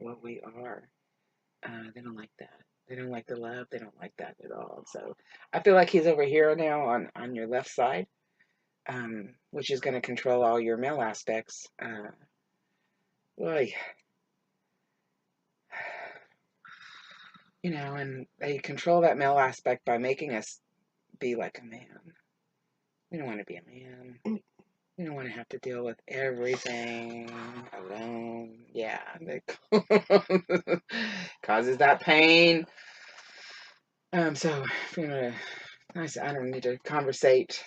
what we are. They don't like that. They don't like the love. They don't like that at all. So I feel like he's over here now on your left side, which is going to control all your male aspects. Well, you know, and they control that male aspect by making us be like a man. We don't want to be a man. We don't want to have to deal with everything alone. Yeah, that causes that pain. So you know, I don't need to conversate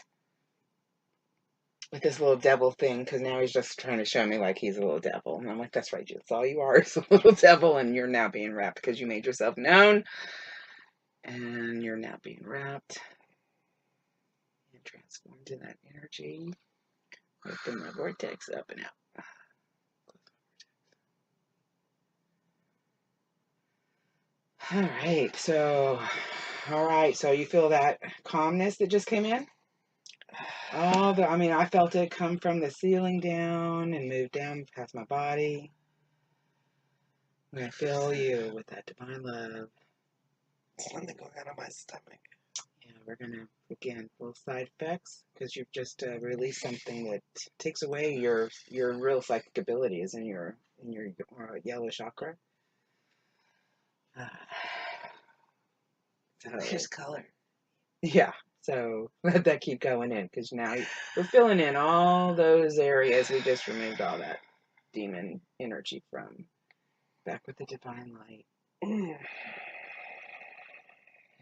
with this little devil thing because now he's just trying to show me like he's a little devil, and I'm like, that's right, that's all you are, is a little devil, and you're now being wrapped because you made yourself known, and you're now being wrapped and transformed in that energy. Open my vortex up and out. All right, so you feel that calmness that just came in? I felt it come from the ceiling down and move down past my body. I'm going to fill you with that divine love. Something going on in my stomach. Yeah, we're going to, again, full side effects, because you've just released something that takes away your real psychic abilities in your yellow chakra. There's color. Yeah, so let that keep going in, because now we're filling in all those areas we just removed all that demon energy from. Back with the divine light.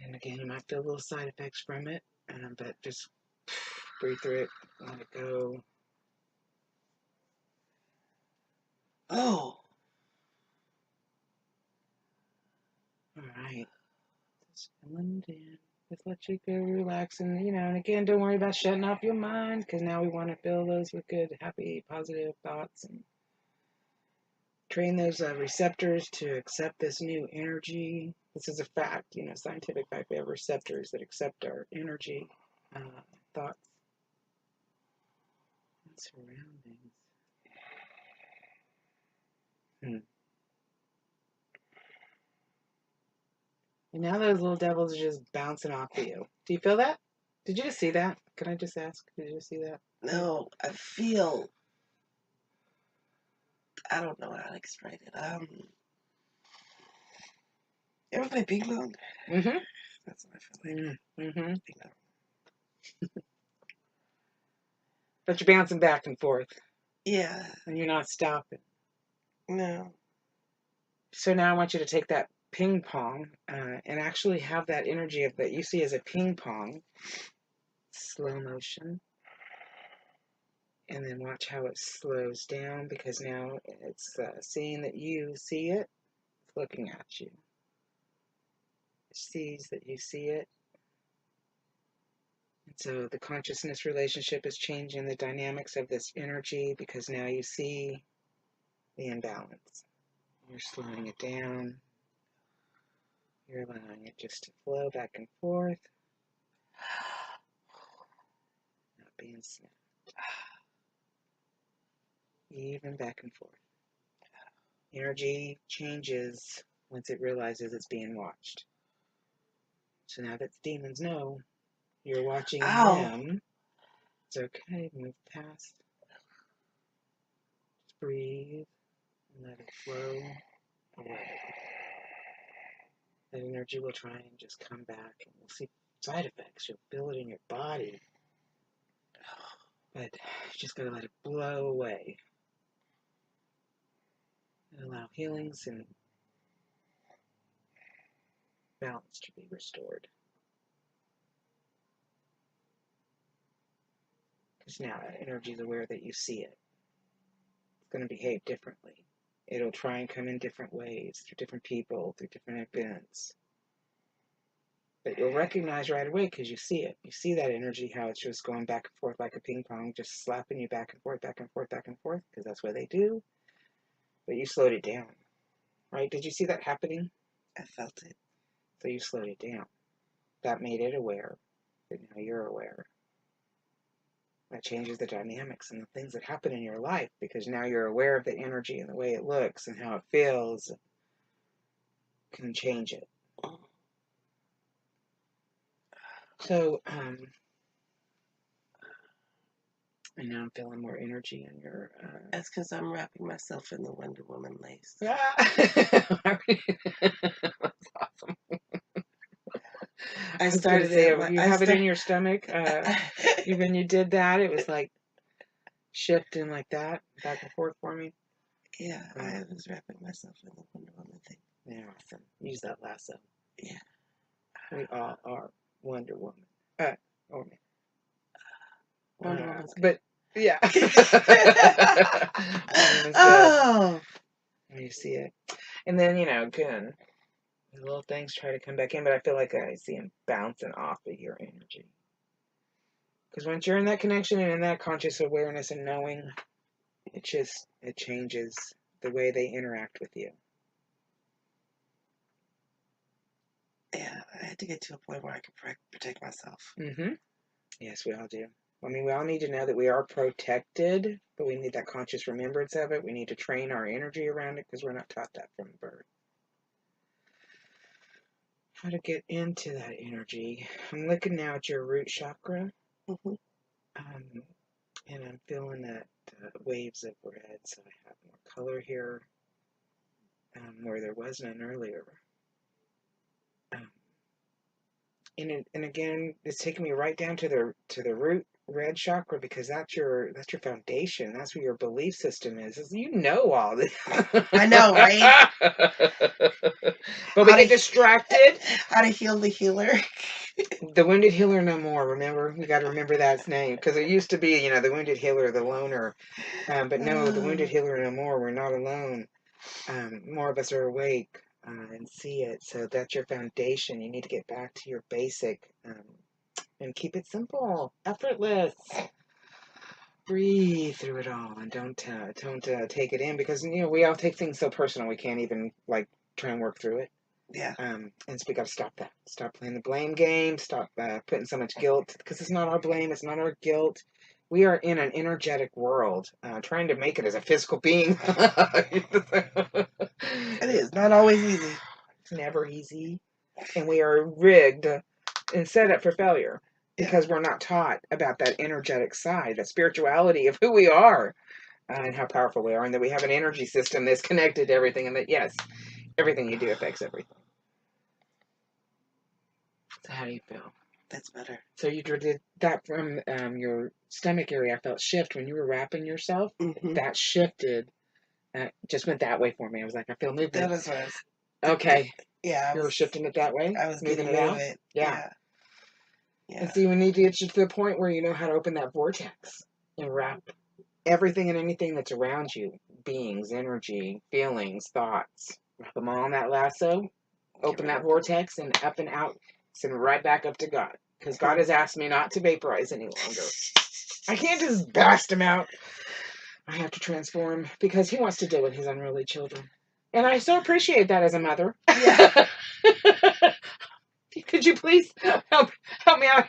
And again, you might feel little side effects from it, but just breathe through it, let it go. Oh. All right. Just filling it in. Just let you go, relax, and and again, don't worry about shutting off your mind, because now we want to fill those with good, happy, positive thoughts, and train those receptors to accept this new energy. This is a fact, scientific fact. We have receptors that accept our energy, thoughts, and surroundings. And now those little devils are just bouncing off of you. Do you feel that? Did you just see that? Can I just ask? Did you see that? No, I feel. I don't know how to explain it. You ever play ping pong? Mm-hmm. That's what I feel like. Mm-hmm. Ping pong. But you're bouncing back and forth. Yeah. And you're not stopping. No. So now I want you to take that ping pong and actually have that energy of that you see as a ping pong, slow motion. And then watch how it slows down, because now it's seeing that you see it, it's looking at you. It sees that you see it. And so the consciousness relationship is changing the dynamics of this energy, because now you see the imbalance. You're slowing it down. You're allowing it just to flow back and forth. Not being snapped. Even back and forth. Energy changes once it realizes it's being watched. So now that the demons know you're watching them, it's okay. Move past. Just breathe and let it flow away. That energy will try and just come back, and we'll see side effects. You'll feel it in your body. But you just gotta let it blow away. And allow healings and balance to be restored. Because now that energy is aware that you see it. It's going to behave differently. It'll try and come in different ways, through different people, through different events. But you'll recognize right away because you see it. You see that energy, how it's just going back and forth like a ping pong, just slapping you back and forth, back and forth, back and forth, because that's what they do. But you slowed it down, right? Did you see that happening? I felt it. So you slowed it down. That made it aware. But now you're aware. That changes the dynamics and the things that happen in your life, because now you're aware of the energy and the way it looks and how it feels. Can change it. So, and now I'm feeling more energy in your. That's because I'm wrapping myself in the Wonder Woman lace. That's awesome. I started it. You have it in your stomach. When you did that, it was like shifting like that, back and forth for me. Yeah, I was wrapping myself in the Wonder Woman thing. Yeah, awesome. Use that lasso. Yeah. We all are Wonder Woman. Wonder Woman's good. But yeah. Oh. You see it. And then, again, the little things try to come back in, but I feel like I see them bouncing off of your energy. Because once you're in that connection and in that conscious awareness and knowing, it changes the way they interact with you. Yeah, I had to get to a point where I could protect myself. Mm-hmm. Yes, we all do. I mean, we all need to know that we are protected, but we need that conscious remembrance of it. We need to train our energy around it because we're not taught that from birth. How to get into that energy. I'm looking now at your root chakra. Mm-hmm. And I'm feeling that waves of red, so I have more color here where there was none earlier. And again, it's taking me right down to the root red chakra, because that's your foundation. That's where your belief system is. You know all this. I know, right? But we get distracted. How to heal the healer. The wounded healer no more. Remember, you got to remember that's name, because it used to be, the wounded healer, the loner. But no, the wounded healer no more. We're not alone. More of us are awake and see it. So that's your foundation. You need to get back to your basic and keep it simple, effortless. Breathe through it all and don't take it in, because we all take things so personal we can't even try and work through it. Yeah. And so we got to stop that. Stop playing the blame game. Stop putting so much guilt, because it's not our blame. It's not our guilt. We are in an energetic world, trying to make it as a physical being. It is not always easy. It's never easy. And we are rigged and set up for failure because we're not taught about that energetic side, that spirituality of who we are and how powerful we are, and that we have an energy system that's connected to everything, and that, yes, everything you do affects everything. So how do you feel? That's better. So you did that from your stomach area. I felt shift when you were wrapping yourself. Mm-hmm. That shifted. Just went that way for me. I was like, I feel movement. That was what I was. Okay. Yeah. You were shifting it that way? I was moving getting it rid out? of it. Yeah. Yeah. And see, we need to get you to the point where you know how to open that vortex and wrap everything and anything that's around you. Beings, energy, feelings, thoughts. Wrap them all in that lasso. Open that vortex and up and out. Send right back up to God. Because God has asked me not to vaporize any longer. I can't just blast him out. I have to transform because he wants to deal with his unruly children. And I so appreciate that as a mother. Yeah. Could you please help me out?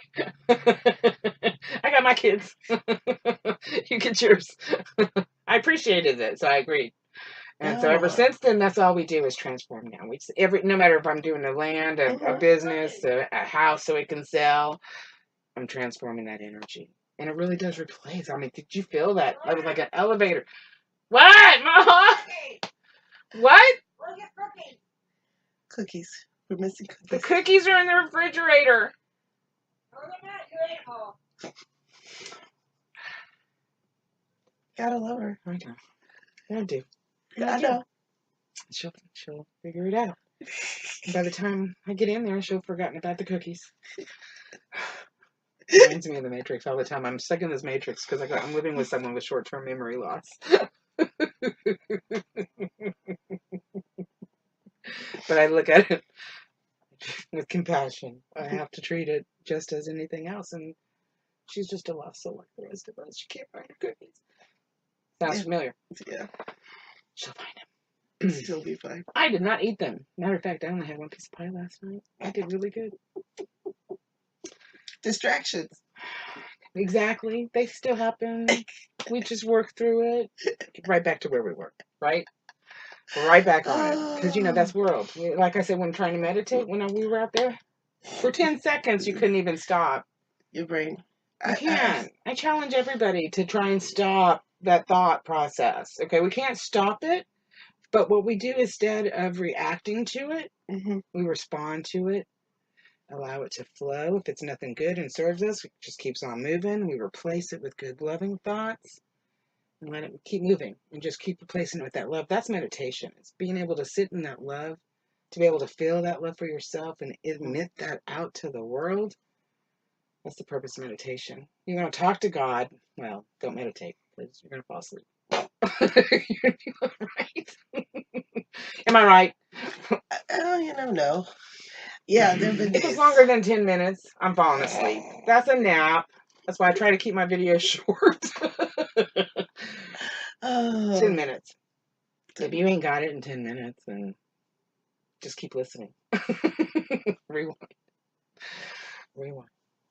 I got my kids. You get yours. I appreciated it, so I agreed. And so ever since then, that's all we do is transform now. No matter if I'm doing a land, a business, a house so it can sell, I'm transforming that energy. And it really does replace. I mean, did you feel that? That was like an elevator. What, Mama? What? We'll get cookies. Cookies. We're missing cookies. The cookies are in the refrigerator. No, they're not. You ate them all. Gotta love her. I know. I do. I know. She'll figure it out. By the time I get in there, she'll have forgotten about the cookies. Reminds me of the Matrix all the time. I'm stuck in this Matrix because I'm living with someone with short-term memory loss. But I look at it with compassion. I have to treat it just as anything else, and she's just a lost soul like the rest of us. She can't find her cookies. Sounds familiar? Yeah. She'll find them. She'll be fine. I did not eat them. Matter of fact, I only had one piece of pie last night. I did really good. Distractions. Exactly. They still happen. We just work through it. Get right back to where we were, right? Right back on it. Because, that's world. Like I said, when trying to meditate, when we were out there, for 10 seconds, you couldn't even stop. Your brain. You can't. I challenge everybody to try and stop that thought process. Okay, we can't stop it, but what we do instead of reacting to it, we respond to it, allow it to flow. If it's nothing good and serves us, it just keeps on moving. We replace it with good, loving thoughts and let it keep moving and just keep replacing it with that love. That's meditation. It's being able to sit in that love, to be able to feel that love for yourself and admit that out to the world. That's the purpose of meditation. You want to talk to God? Well, don't meditate because you're going to fall asleep. Right? Am I right? No. Yeah, there have been days. If it's longer than 10 minutes, I'm falling asleep. That's a nap. That's why I try to keep my videos short. 10 minutes. If you ain't got it in 10 minutes, then just keep listening. Rewind.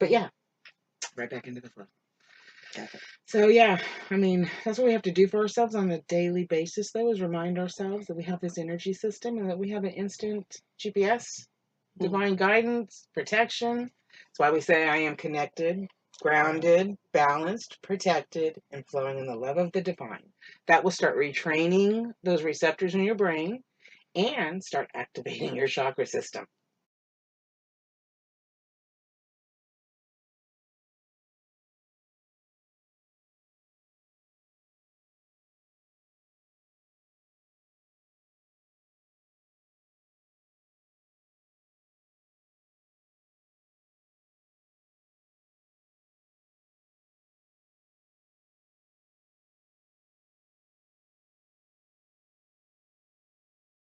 But yeah, right back into the flow. So yeah, that's what we have to do for ourselves on a daily basis, though, is remind ourselves that we have this energy system and that we have an instant GPS, divine guidance, protection. That's why we say I am connected, grounded, balanced, protected, and flowing in the love of the divine. That will start retraining those receptors in your brain and start activating your chakra system.